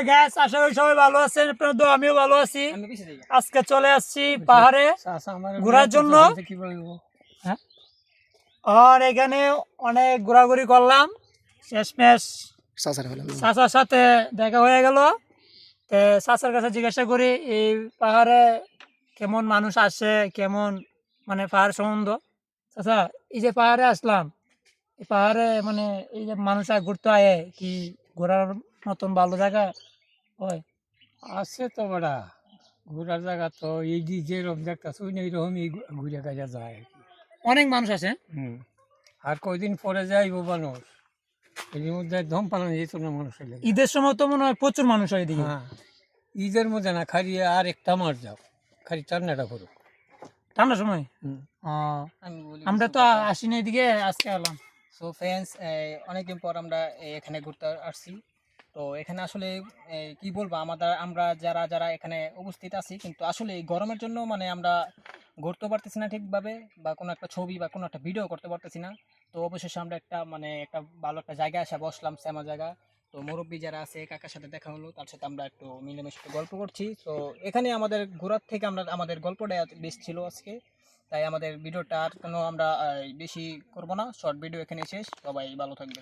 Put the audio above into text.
Guys আশা করি সবাই ভালো আছেন, আপনারা তো আমিও ভালো আছি। আজকে চলে আসছি পাহাড়ে ঘোরার জন্য। আর এখানে অনেক ঘোরাঘুরি করলাম, শেষমেশ চাচার সাথে দেখা হয়ে গেল। চাচার কাছে জিজ্ঞাসা করি এই পাহাড়ে কেমন মানুষ আসে, কেমন মানে পাহাড় সম্বন্ধ। চাচা, এই যে পাহাড়ে আসলাম, এই পাহাড়ে মানে এই যে মানুষ ঘুরতে আয়, কি ঘোরার মতন ভালো জায়গা হয়? আছে তো বড়া, ঘোরার জায়গা তো এই যেরকম দেখতেছ এইরকমই ঘুরে কাজা যায়। অনেক মানুষ আছে। আর কয়দিন পরে যাইব মানুষ, এর মধ্যে ধম পালানো যেত না মানুষের লেগে। ঈদের সময় তো মনে হয় প্রচুর মানুষ হয় এদিকে। হ্যাঁ, ঈদের মধ্যে না, খালি আর একটা মাস যাও, খালি ঠান্ডাটা করো ঠান্ডার সময়। আমরা তো আসিনি এদিকে, আজকে এলাম। সো ফ্রেন্ডস, অনেকদিন পর আমরা এখানে ঘুরতে আসছি। তো এখানে আসলে কি বলবো, আমরা যারা যারা এখানে উপস্থিত আছি, কিন্তু আসলে এই গরমের জন্য মানে আমরা ঘুরতে পারতেছি না ঠিকভাবে, বা কোনো একটা ছবি বা কোনো একটা ভিডিও করতে পারতেছি না। তো অবশেষে আমরা একটা ভালো একটা জায়গায় এসে বসলাম, শ্যামা জায়গা। তো মুরব্বী যারা আছে, কাকার সাথে দেখা হলো, তার সাথে আমরা একটু মিলেমিশে একটু গল্প করছি। তো এখানে আমাদের ঘোরার থেকে আমাদের গল্পটা বেশ ছিল আজকে। তাই আমাদের ভিডিওটা আর কোনো আমরা বেশি করব না, শর্ট ভিডিও এখানে শেষ। সবাই ভালো থাকবে।